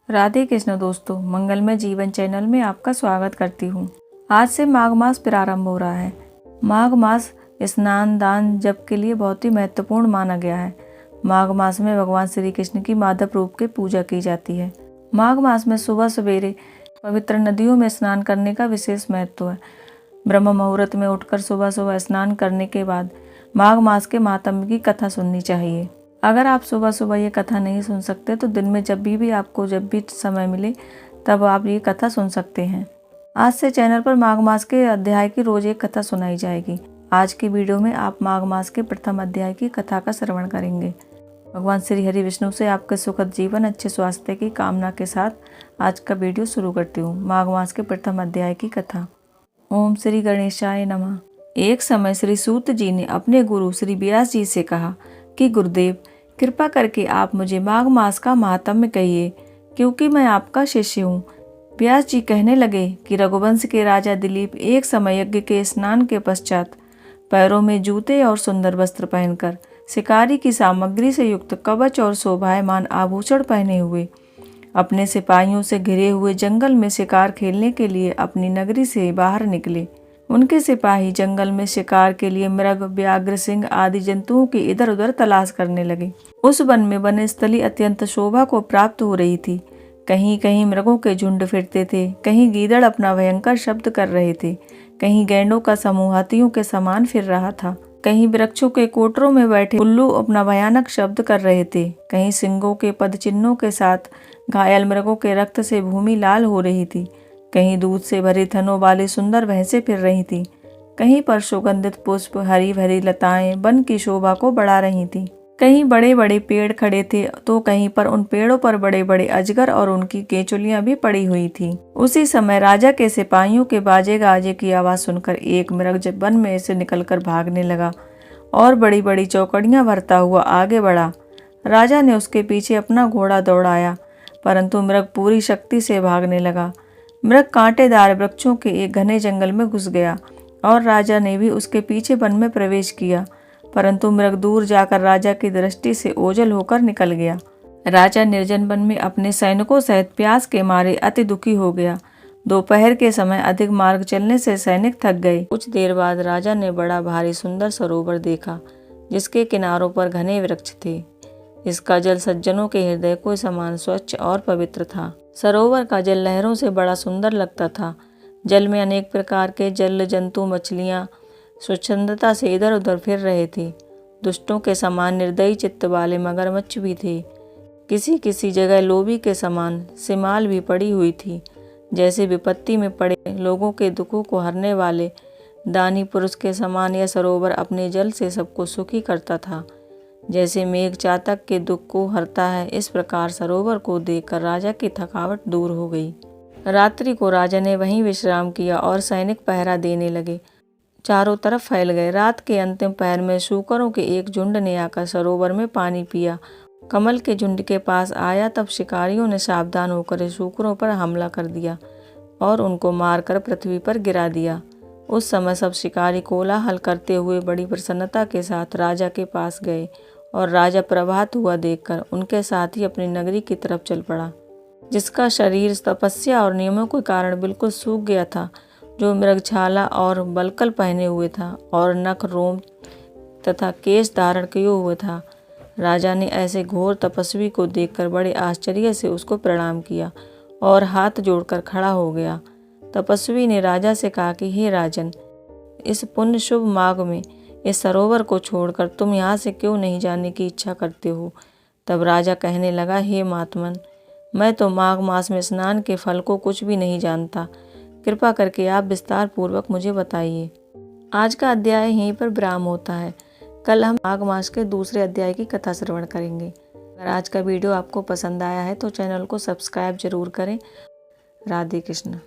राधे कृष्ण दोस्तों, मंगलमय जीवन चैनल में आपका स्वागत करती हूँ। आज से माघ मास प्रारंभ हो रहा है। माघ मास स्नान, दान, जप के लिए बहुत ही महत्वपूर्ण माना गया है। माघ मास में भगवान श्री कृष्ण की माधव रूप की पूजा की जाती है। माघ मास में सुबह सवेरे पवित्र नदियों में स्नान करने का विशेष महत्व है। ब्रह्म मुहूर्त में उठकर सुबह सुबह स्नान करने के बाद माघ मास के मातम्य की कथा सुननी चाहिए। अगर आप सुबह सुबह ये कथा नहीं सुन सकते तो दिन में जब भी आपको जब भी समय मिले तब आप ये कथा सुन सकते हैं। आज से चैनल पर माघ मास के अध्याय की रोज एक कथा सुनाई जाएगी। आज की वीडियो में आप माघ मास के प्रथम अध्याय की कथा का श्रवण करेंगे। भगवान श्री हरि विष्णु से आपके सुखद जीवन, अच्छे स्वास्थ्य की कामना के साथ आज का वीडियो शुरू करती हूँ। माघ मास के प्रथम अध्याय की कथा। ओम श्री गणेशाय नमः। एक समय श्री सूत जी ने अपने गुरु श्री व्यास जी से कहा कि गुरुदेव, कृपा करके आप मुझे माघ मास का महात्म्य कहिए, क्योंकि मैं आपका शिष्य हूँ। व्यास जी कहने लगे कि रघुवंश के राजा दिलीप एक समय यज्ञ के स्नान के पश्चात पैरों में जूते और सुंदर वस्त्र पहनकर शिकारी की सामग्री से युक्त कवच और शोभायमान आभूषण पहने हुए अपने सिपाहियों से घिरे हुए जंगल में शिकार खेलने के लिए अपनी नगरी से बाहर निकले। उनके सिपाही जंगल में शिकार के लिए मृग, व्याघ्र, सिंह आदि जंतुओं की इधर उधर तलाश करने लगे। उस वन में वनस्थली अत्यंत शोभा को प्राप्त हो रही थी। कहीं कहीं मृगों के झुंड फिरते थे, कहीं गीदड़ अपना भयंकर शब्द कर रहे थे, कहीं गैंडों का समूह हाथियों के समान फिर रहा था, कहीं वृक्षों के कोटरों में बैठे उल्लू अपना भयानक शब्द कर रहे थे, कहीं सिंगों के पद चिन्हों के साथ घायल मृगों के रक्त से भूमि लाल हो रही थी, कहीं दूध से भरे थनों वाली सुंदर भैंसें फिर रही थी, कहीं पर सुगंधित पुष्प, हरी भरी लताएं वन की शोभा को बढ़ा रही थी, कहीं बड़े बड़े पेड़ खड़े थे तो कहीं पर उन पेड़ों पर बड़े बड़े अजगर और उनकी केंचुलियां भी पड़ी हुई थी। उसी समय राजा के सिपाहियों के बाजे गाजे की आवाज सुनकर एक मृग वन में से निकलकर भागने लगा और बड़ी बड़ी चौकड़ियां भरता हुआ आगे बढ़ा। राजा ने उसके पीछे अपना घोड़ा दौड़ाया, परंतु मृग पूरी शक्ति से भागने लगा। मृग कांटेदार वृक्षों के एक घने जंगल में घुस गया और राजा ने भी उसके पीछे वन में प्रवेश किया, परंतु मृग दूर जाकर राजा की दृष्टि से ओझल होकर निकल गया। राजा निर्जन वन में अपने सैनिकों सहित प्यास के मारे अति दुखी हो गया। दोपहर के समय अधिक मार्ग चलने से सैनिक थक गए। कुछ देर बाद राजा ने बड़ा भारी सुंदर सरोवर देखा, जिसके किनारों पर घने वृक्ष थे। इसका जल सज्जनों के हृदय को समान स्वच्छ और पवित्र था। सरोवर का जल लहरों से बड़ा सुंदर लगता था। जल में अनेक प्रकार के जल जंतु, मछलियां स्वच्छंदता से इधर उधर फिर रहे थे। दुष्टों के समान निर्दयी चित्त वाले मगरमच्छ भी थे। किसी किसी जगह लोभी के समान सिमाल भी पड़ी हुई थी। जैसे विपत्ति में पड़े लोगों के दुखों को हरने वाले दानी पुरुष के समान यह सरोवर अपने जल से सबको सुखी करता था। जैसे मेघ चातक के दुख को हरता है, इस प्रकार सरोवर को देखकर राजा की थकावट दूर हो गई। रात्रि को राजा ने वहीं विश्राम किया और सैनिक पहरा देने लगे, चारों तरफ फैल गए। रात के अंतिम पहर में शूकरों के एक झुंड ने आकर सरोवर में पानी पिया। कमल के झुंड के पास आया तब शिकारियों ने सावधान होकर शूकरों पर हमला कर दिया और उनको मारकर पृथ्वी पर गिरा दिया। उस समय सब शिकारी कोलाहल करते हुए बड़ी प्रसन्नता के साथ राजा के पास गए और राजा प्रभात हुआ देखकर उनके साथ ही अपनी नगरी की तरफ चल पड़ा, जिसका शरीर तपस्या और नियमों के कारण बिल्कुल सूख गया था, जो मृगछाला और बलकल पहने हुए था और नख, रोम तथा केश धारण किए हुए था। राजा ने ऐसे घोर तपस्वी को देखकर बड़े आश्चर्य से उसको प्रणाम किया और हाथ जोड़कर खड़ा हो गया। तपस्वी ने राजा से कहा कि हे राजन, इस पुण्य शुभ माघ में इस सरोवर को छोड़कर तुम यहाँ से क्यों नहीं जाने की इच्छा करते हो? तब राजा कहने लगा, हे महात्मन, मैं तो माघ मास में स्नान के फल को कुछ भी नहीं जानता। कृपा करके आप विस्तार पूर्वक मुझे बताइए। आज का अध्याय यहीं पर विराम होता है। कल हम माघ मास के दूसरे अध्याय की कथा श्रवण करेंगे। अगर आज का वीडियो आपको पसंद आया है तो चैनल को सब्सक्राइब जरूर करें। राधे कृष्ण।